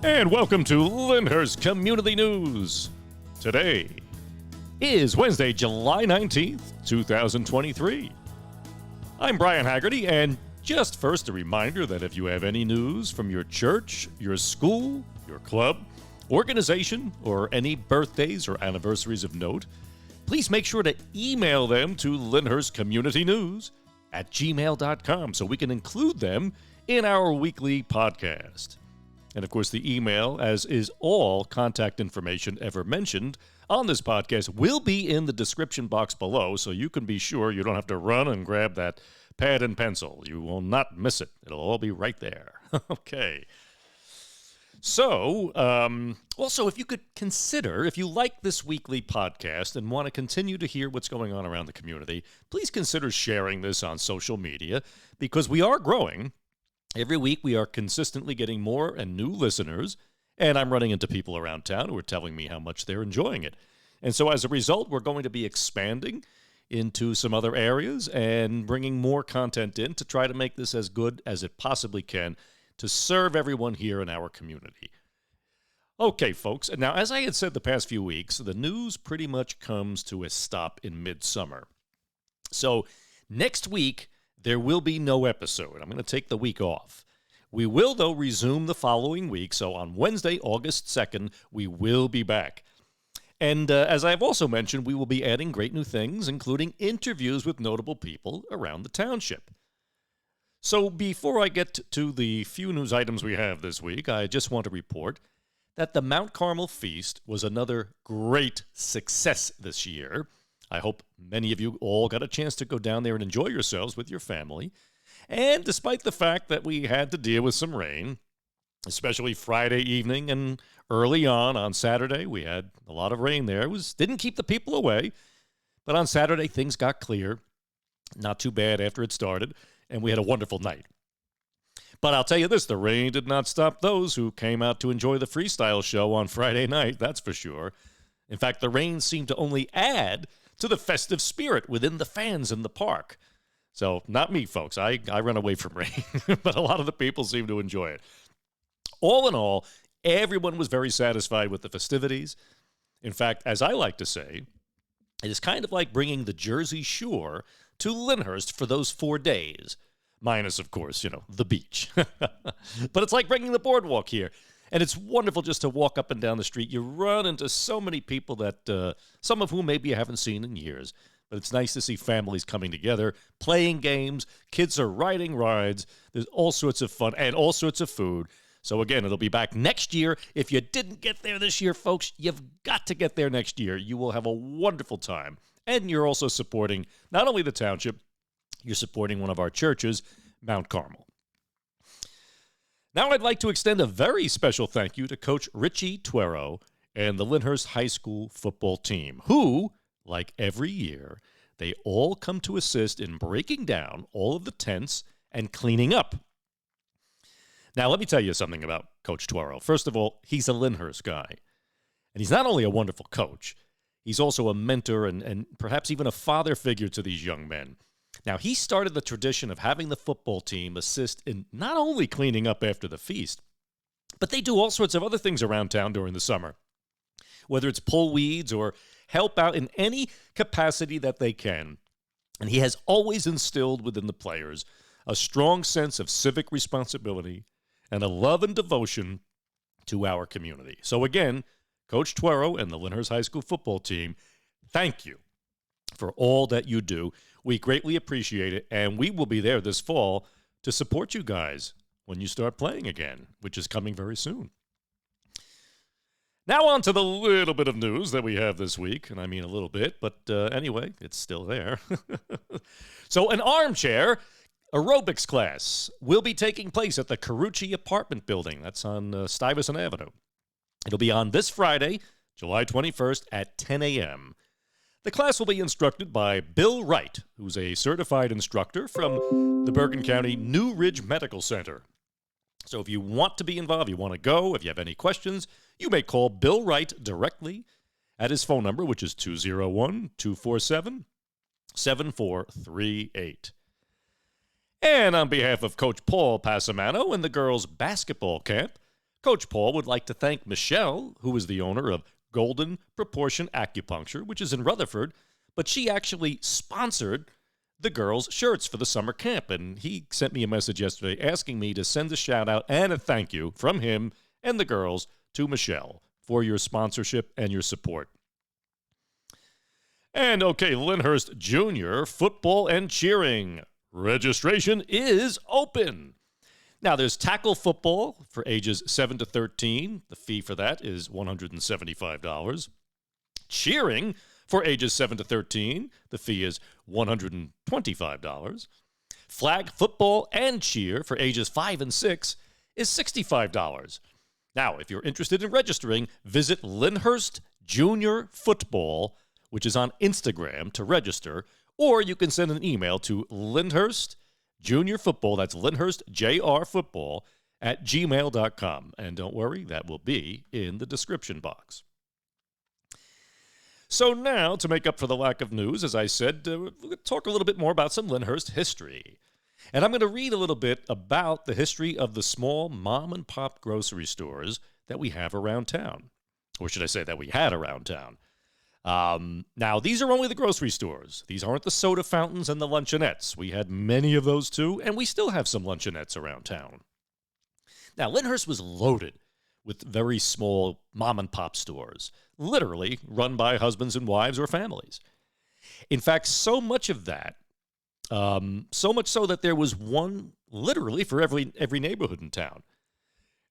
And welcome to Lyndhurst Community News. Today is Wednesday, July 19th, 2023. I'm Brian Haggerty, and just first a reminder that if you have any news from your church, your school, your club, organization, or any birthdays or anniversaries of note, please make sure to email them to lyndhurstcommunitynews@gmail.com so we can include them in our weekly podcast. And of course, the email, as is all contact information ever mentioned on this podcast, will be in the description box below, so you can be sure you don't have to run and grab that pad and pencil. You will not miss it. It'll all be right there. Okay. So, also, if you could consider, if you like this weekly podcast and want to continue to hear what's going on around the community, please consider sharing this on social media, because we are growing. Every week, we are consistently getting more and new listeners, and I'm running into people around town who are telling me how much they're enjoying it. And so as a result, we're going to be expanding into some other areas and bringing more content in to try to make this as good as it possibly can to serve everyone here in our community. Okay, folks, now as I had said the past few weeks, the news pretty much comes to a stop in midsummer. So next week, there will be no episode. I'm going to take the week off. We will, though, resume the following week. So on Wednesday, August 2nd, we will be back. And as I've also mentioned, we will be adding great new things, including interviews with notable people around the township. So before I get to the few news items we have this week, I just want to report that the Mount Carmel Feast was another great success this year. I hope many of you all got a chance to go down there and enjoy yourselves with your family. And despite the fact that we had to deal with some rain, especially Friday evening and early on Saturday, we had a lot of rain there. It didn't keep the people away, but on Saturday things got clear. Not too bad after it started, and we had a wonderful night. But I'll tell you this, the rain did not stop those who came out to enjoy the freestyle show on Friday night, that's for sure. In fact, the rain seemed to only add to the festive spirit within the fans in the park. So, not me, folks. I run away from rain, but a lot of the people seem to enjoy it. All in all, everyone was very satisfied with the festivities. In fact, as I like to say, it is kind of like bringing the Jersey Shore to Lyndhurst for those 4 days. Minus, of course, the beach. But it's like bringing the boardwalk here. And it's wonderful just to walk up and down the street. You run into so many people that some of whom maybe you haven't seen in years. But it's nice to see families coming together, playing games. Kids are riding rides. There's all sorts of fun and all sorts of food. So again, it'll be back next year. If you didn't get there this year, folks, you've got to get there next year. You will have a wonderful time. And you're also supporting not only the township, you're supporting one of our churches, Mount Carmel. Now I'd like to extend a very special thank you to Coach Richie Tuero and the Lyndhurst High School football team, who, like every year, they all come to assist in breaking down all of the tents and cleaning up. Now let me tell you something about Coach Tuero. First of all, he's a Lyndhurst guy. And he's not only a wonderful coach, he's also a mentor and perhaps even a father figure to these young men. Now, he started the tradition of having the football team assist in not only cleaning up after the feast, but they do all sorts of other things around town during the summer, whether it's pull weeds or help out in any capacity that they can. And he has always instilled within the players a strong sense of civic responsibility and a love and devotion to our community. So again, Coach Tuero and the Lyndhurst High School football team, thank you for all that you do. We greatly appreciate it, and we will be there this fall to support you guys when you start playing again, which is coming very soon. Now on to the little bit of news that we have this week, and I mean a little bit, but anyway, it's still there. So an Armchair Aerobics class will be taking place at the Carucci Apartment building. That's on Stuyvesant Avenue. It'll be on this Friday, July 21st at 10 a.m. The class will be instructed by Bill Wright, who's a certified instructor from the Bergen County New Ridge Medical Center. So if you want to be involved, you want to go, if you have any questions, you may call Bill Wright directly at his phone number, which is 201-247-7438. And on behalf of Coach Paul Passamano and the girls' basketball camp, Coach Paul would like to thank Michelle, who is the owner of Golden Proportion Acupuncture, which is in Rutherford, but she actually sponsored the girls' shirts for the summer camp, and he sent me a message yesterday asking me to send a shout-out and a thank you from him and the girls to Michelle for your sponsorship and your support. And okay, Lyndhurst Junior Football and Cheering. Registration is open. Now, there's tackle football for ages 7 to 13. The fee for that is $175. Cheering for ages 7 to 13. The fee is $125. Flag football and cheer for ages 5 and 6 is $65. Now, if you're interested in registering, visit Lyndhurst Junior Football, which is on Instagram, to register, or you can send an email to Lyndhurst Junior Football, that's Lyndhurst JR Football, at gmail.com. And don't worry, that will be in the description box. So now, to make up for the lack of news, as I said, we're going to talk a little bit more about some Lyndhurst history. And I'm going to read a little bit about the history of the small mom-and-pop grocery stores that we have around town. Or should I say that we had around town. Now, these are only the grocery stores. These aren't the soda fountains and the Luncheonettes. We had many of those too, and we still have some Luncheonettes around town. Now, Lyndhurst was loaded with very small mom-and-pop stores, literally run by husbands and wives or families. In fact, so much of that, so much so that there was one literally for every neighborhood in town.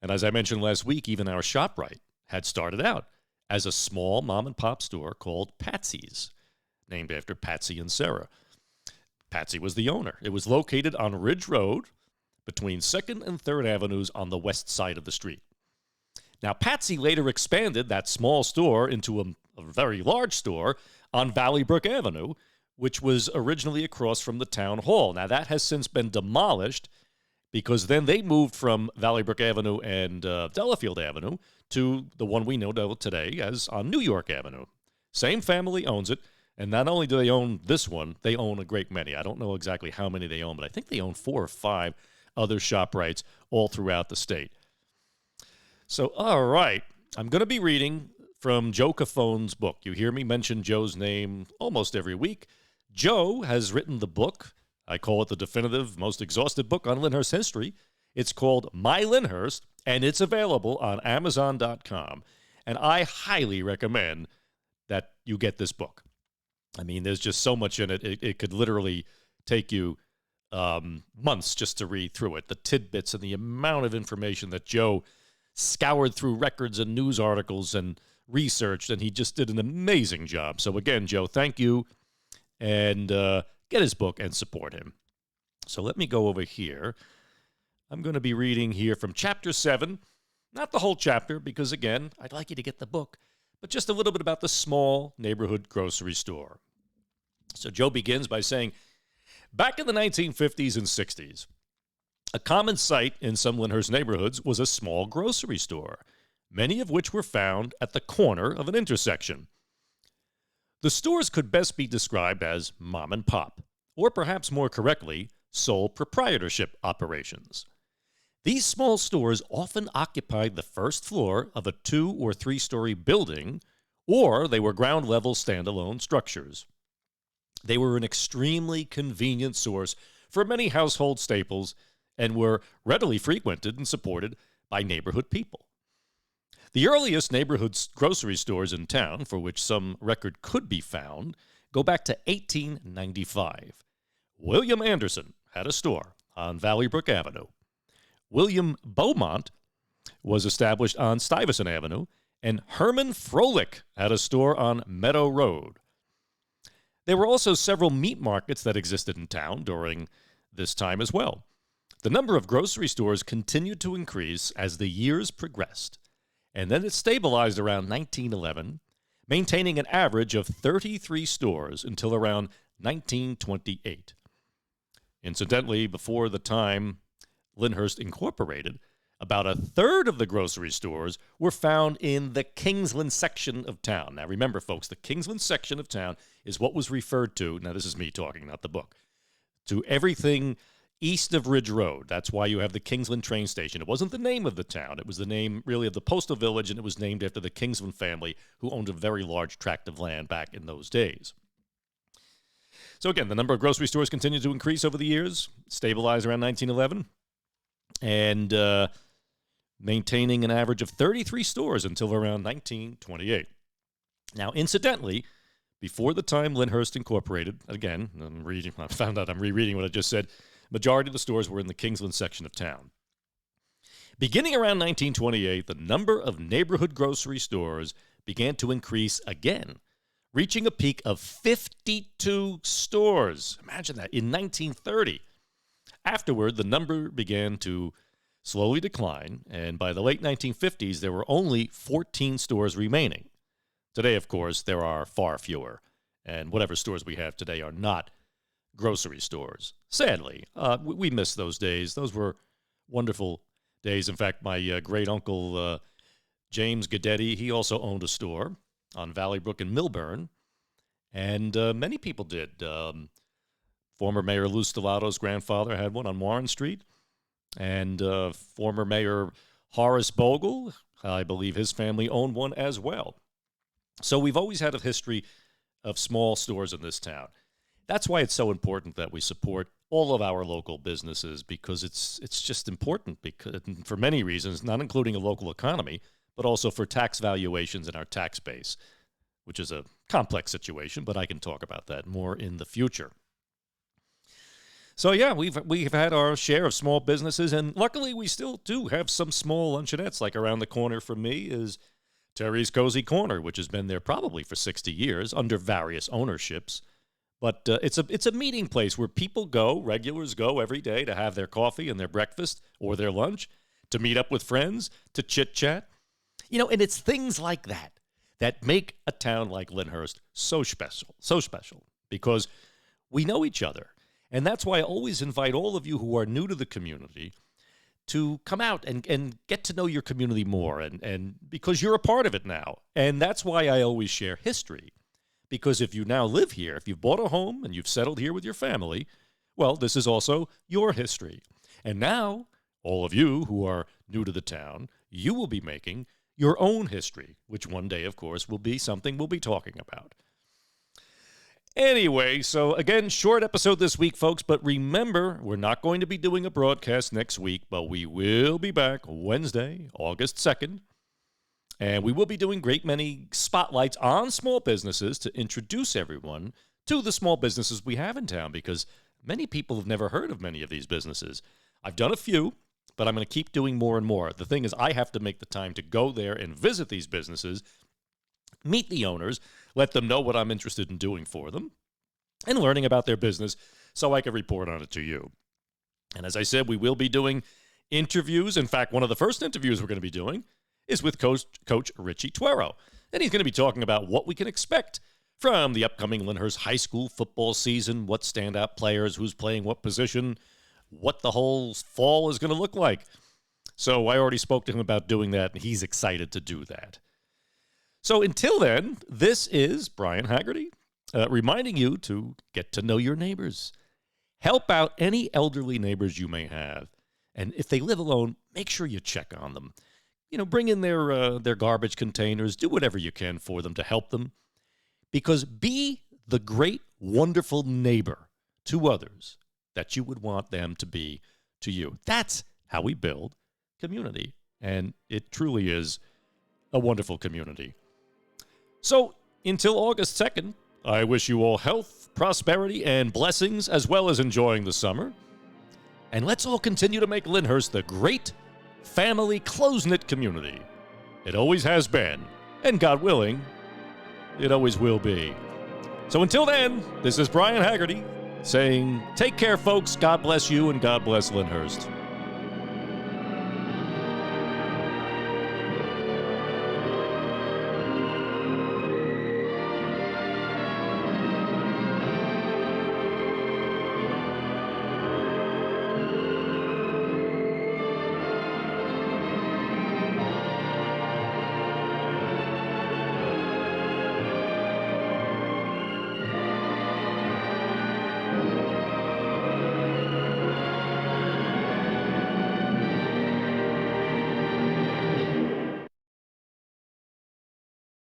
And as I mentioned last week, even our ShopRite had started out as a small mom-and-pop store called Patsy's, named after Patsy and Sarah. Patsy was the owner. It was located on Ridge Road between 2nd and 3rd Avenues on the west side of the street. Now, Patsy later expanded that small store into a very large store on Valley Brook Avenue, which was originally across from the town hall. Now, that has since been demolished because then they moved from Valley Brook Avenue and Delafield Avenue to the one we know today as on New York Avenue. Same family owns it, and not only do they own this one, they own a great many. I don't know exactly how many they own, but I think they own 4 or 5 other ShopRites all throughout the state. So, all right, I'm going to be reading from Joe Caffone's book. You hear me mention Joe's name almost every week. Joe has written the book. I call it the definitive, most exhaustive book on Lyndhurst history. It's called My Lyndhurst, and it's available on Amazon.com. And I highly recommend that you get this book. I mean, there's just so much in it. It could literally take you months just to read through it. The tidbits and the amount of information that Joe scoured through records and news articles and researched, and he just did an amazing job. So again, Joe, thank you, and get his book and support him. So let me go over here. I'm going to be reading here from Chapter 7, not the whole chapter, because again, I'd like you to get the book, but just a little bit about the small neighborhood grocery store. So Joe begins by saying, back in the 1950s and 60s, a common sight in some Lyndhurst neighborhoods was a small grocery store, many of which were found at the corner of an intersection. The stores could best be described as mom and pop, or perhaps more correctly, sole proprietorship operations. These small stores often occupied the first floor of a 2- or 3-story building, or they were ground-level standalone structures. They were an extremely convenient source for many household staples and were readily frequented and supported by neighborhood people. The earliest neighborhood grocery stores in town, for which some record could be found, go back to 1895. William Anderson had a store on Valley Brook Avenue. William Beaumont was established on Stuyvesant Avenue, and Herman Froelich had a store on Meadow Road. There were also several meat markets that existed in town during this time as well. The number of grocery stores continued to increase as the years progressed, and then it stabilized around 1911, maintaining an average of 33 stores until around 1928. Incidentally, before the time Lyndhurst incorporated, about a third of the grocery stores were found in the Kingsland section of town. Now remember, folks, the Kingsland section of town is what was referred to, now this is me talking, not the book, to everything east of Ridge Road. That's why you have the Kingsland train station. It wasn't the name of the town. It was the name, really, of the postal village, and it was named after the Kingsland family, who owned a very large tract of land back in those days. So again, the number of grocery stores continued to increase over the years, stabilized around 1911, and maintaining an average of 33 stores until around 1928. Now, incidentally, before the time Lyndhurst Incorporated, again, I found out I'm rereading what I just said, majority of the stores were in the Kingsland section of town. Beginning around 1928, the number of neighborhood grocery stores began to increase again, reaching a peak of 52 stores. Imagine that, in 1930. Afterward, the number began to slowly decline, and by the late 1950s, there were only 14 stores remaining. Today, of course, there are far fewer, and whatever stores we have today are not grocery stores. Sadly, we miss those days. Those were wonderful days. In fact, my great-uncle James Guidetti, he also owned a store on Valley Brook in Milburn, and many people did. Former Mayor Lou Stellato's grandfather had one on Warren Street, and former Mayor Horace Bogle, I believe his family owned one as well. So we've always had a history of small stores in this town. That's why it's so important that we support all of our local businesses, because it's just important because, for many reasons, not including a local economy, but also for tax valuations in our tax base, which is a complex situation, but I can talk about that more in the future. So yeah, we've had our share of small businesses, and luckily we still do have some small luncheonettes. Like around the corner from me is Terry's Cozy Corner, which has been there probably for 60 years under various ownerships. But it's a meeting place where people go, regulars go every day to have their coffee and their breakfast or their lunch, to meet up with friends, to chit-chat. You know, and it's things like that that make a town like Lyndhurst so special, because we know each other. And that's why I always invite all of you who are new to the community to come out and get to know your community more, and because you're a part of it now. And that's why I always share history. Because if you now live here, if you've bought a home and you've settled here with your family, well, this is also your history. And now, all of you who are new to the town, you will be making your own history, which one day, of course, will be something we'll be talking about. Anyway, so again, short episode this week, folks, but remember, we're not going to be doing a broadcast next week, but we will be back Wednesday, August 2nd, and we will be doing great many spotlights on small businesses to introduce everyone to the small businesses we have in town, because many people have never heard of many of these businesses. I've done a few, but I'm going to keep doing more and more. The thing is, I have to make the time to go there and visit these businesses, meet the owners, let them know what I'm interested in doing for them, and learning about their business so I can report on it to you. And as I said, we will be doing interviews. In fact, one of the first interviews we're going to be doing is with Coach Richie Tuero. And he's going to be talking about what we can expect from the upcoming Lyndhurst High School football season, what standout players, who's playing what position, what the whole fall is going to look like. So I already spoke to him about doing that, and he's excited to do that. So until then, this is Brian Haggerty reminding you to get to know your neighbors. Help out any elderly neighbors you may have. And if they live alone, make sure you check on them. You know, bring in their garbage containers. Do whatever you can for them to help them. Because be the great, wonderful neighbor to others that you would want them to be to you. That's how we build community. And it truly is a wonderful community. So, until August 2nd, I wish you all health, prosperity, and blessings, as well as enjoying the summer. And let's all continue to make Lyndhurst the great, family, close-knit community it always has been, and God willing, it always will be. So until then, this is Brian Haggerty saying, take care, folks, God bless you, and God bless Lyndhurst.